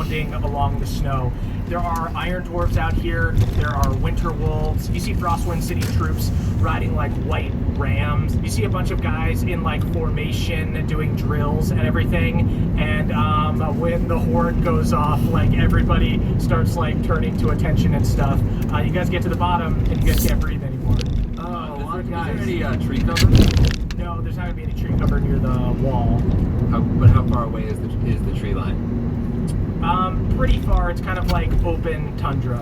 pounding along the snow. There are iron dwarves out here. There are winter wolves. You see Frostwind City troops riding like white rams. You see a bunch of guys in like formation doing drills and everything. And when the horn goes off, like everybody starts like turning to attention and stuff. You guys get to the bottom and you guys can't breathe anymore. Is there any tree cover? No, there's not gonna be any tree cover near the wall. But how far away is the tree line? Pretty far. It's kind of like open tundra.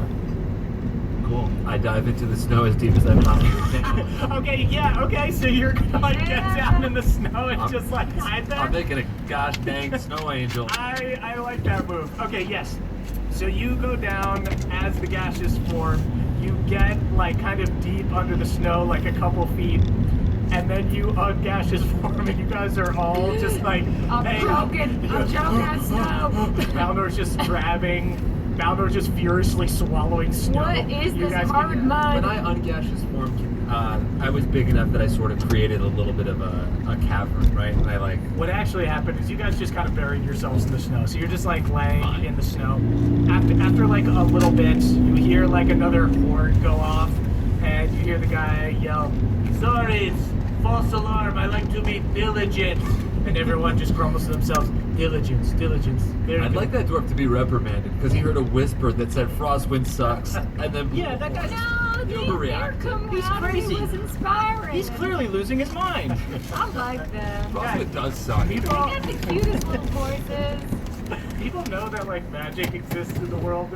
Cool. I dive into the snow as deep as I possibly can. Okay, so you're gonna like get down in the snow and just like hide there? I'm making a gosh dang snow angel. I like that move. Okay, yes. So you go down as the gases form. You get like kind of deep under the snow, like a couple feet. And then you gaseous form, and you guys are all just like, I'm choking on snow. Baldur's just Baldur's just furiously swallowing snow. What is this hard mud? When I ungaseous formed, I was big enough that I sort of created a little bit of a cavern, right? And I like. What actually happened is you guys just kind of buried yourselves in the snow. So you're just like laying in the snow. After like a little bit, you hear like another horn go off, and you hear the guy yell, "Sorry, it's false alarm. I like to be diligent." And everyone just grumbles to themselves, diligence. I'd like that dwarf to be reprimanded because he heard a whisper that said Frostwind sucks, and then yeah, that guy's overreacting. He's crazy. He was inspiring. He's clearly losing his mind. I like that. Frostwind does suck. They got the cutest little voices. People know that like magic exists in the world.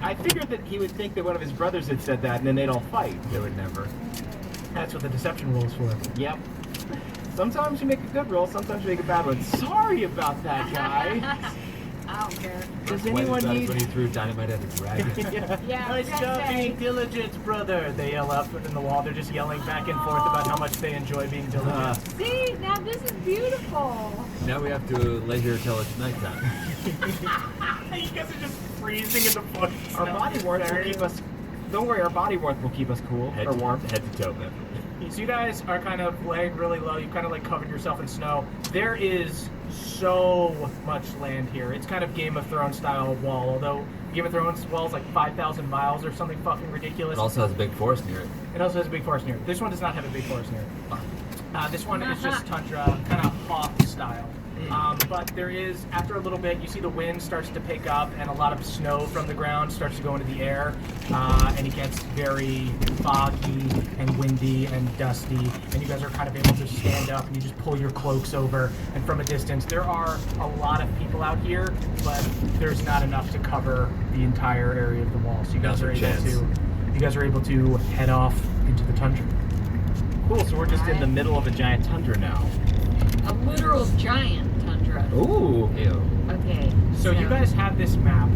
I figured that he would think that one of his brothers had said that, and then they'd all fight. They would never. That's what the deception roll is for. Yep. Sometimes you make a good roll, sometimes you make a bad one. Sorry about that, guy. I don't care. Does anyone need... when he threw dynamite at a dragon. Yeah, nice job being diligent, brother. They yell up in the wall. They're just yelling back and forth about how much they enjoy being diligent. See, now this is beautiful. Now we have to lay here till it's nighttime. You guys are just freezing in the foot. Our body warmth will keep us. Don't worry, our body warmth will keep us cool or warm. Head to toe, man. So you guys are kind of laying really low. You've kind of like covered yourself in snow. There is so much land here. It's kind of Game of Thrones style wall, although Game of Thrones wall is like 5,000 miles or something fucking ridiculous. It also has a big forest near it. It also has a big forest near it. This one does not have a big forest near it. This one is just tundra, kind of Hoth style. But there is, after a little bit, you see the wind starts to pick up and a lot of snow from the ground starts to go into the air. And it gets very foggy and windy and dusty. And you guys are kind of able to stand up and you just pull your cloaks over. And from a distance, there are a lot of people out here, but there's not enough to cover the entire area of the wall. So you guys are able to head off into the tundra. Cool. So we're just in the middle of a giant tundra now. A literal giant tundra. Ooh. Ew. Okay. So you guys have this map.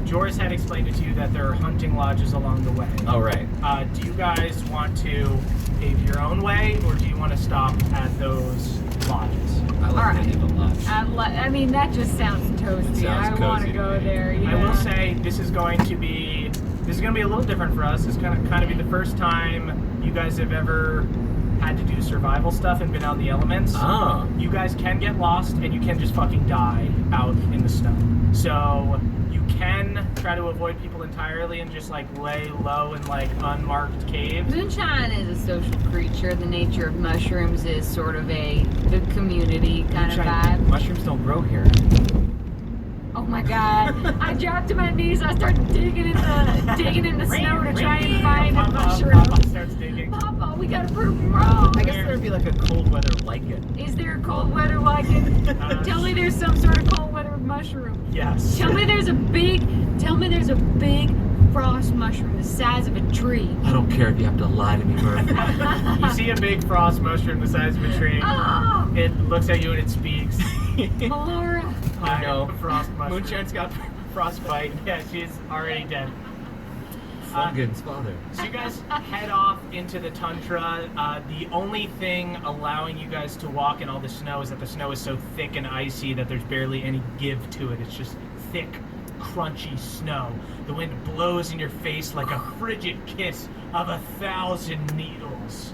Joris had explained it to you that there are hunting lodges along the way. Oh right. Do you guys want to pave your own way, or do you want to stop at those lodges? I like Alright. that a lot. I mean, that just sounds toasty. Sounds I want cozy to to go me. there. Yeah. I will say this is going to be a little different for us. It's gonna kind of be the first time you guys have ever had to do survival stuff and been out in the elements. Ah. You guys can get lost and you can just fucking die out in the snow. So you can try to avoid people entirely and just like lay low in like unmarked caves. Moonshine is a social creature. The nature of mushrooms is sort of the community kind of vibe. Mushrooms don't grow here. Oh my god. I dropped to my knees. I started digging in the snow to try and find a mushroom. Papa starts digging. Papa, we gotta prove him wrong. I guess there'd be like a cold weather lichen. Is there a cold weather like it? Tell me there's some sort of cold weather mushroom. Yes. Tell me there's a big frost mushroom the size of a tree. I don't care if you have to lie to me, Murphy. You see a big frost mushroom the size of a tree. Oh, It looks at you and it speaks. Laura. I know. Frost mushroom. Moonshine's got frostbite. Yeah, she's already dead. Flungan's father. So you guys head off into the tundra. The only thing allowing you guys to walk in all the snow is that the snow is so thick and icy that there's barely any give to it. It's just thick, crunchy snow. The wind blows in your face like a frigid kiss of 1,000 needles.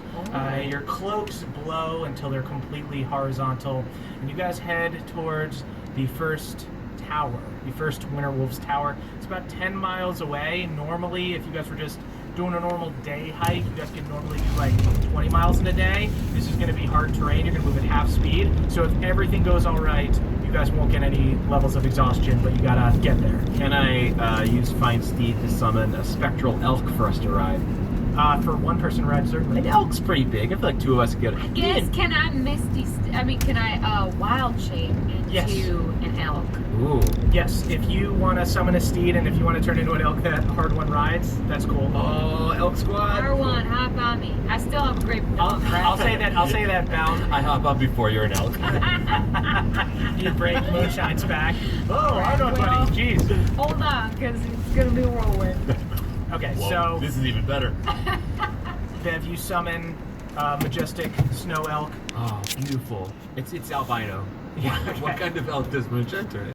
Your cloaks blow until they're completely horizontal, and you guys head towards the first tower, the first Winterwolf's Tower. It's about 10 miles away. Normally, if you guys were just doing a normal day hike, you guys could normally do like 20 miles in a day. This is going to be hard terrain. You're going to move at half speed. So if everything goes all right, you guys won't get any levels of exhaustion, but you gotta get there. Can I use Find Steed to summon a spectral elk for us to ride? For one person ride, certainly. An elk's pretty big. I feel like two of us could. Yes, can I wild shape into Yes. an elk? Ooh. Yes, if you want to summon a steed and if you want to turn into an elk that hard one rides, that's cool. Oh, elk squad. R1, hop on me. I still have a great dog. I'll say that bound. I hop up before you're an elk. You break Moonshine's back. Oh, I know, Well- buddy. Jeez. Hold on, because it's gonna be a whirlwind. Okay, Whoa, so this is even better. Bev, you summon majestic snow elk. Oh, beautiful. It's albino. Yeah. What kind of elk does Moonshine turn?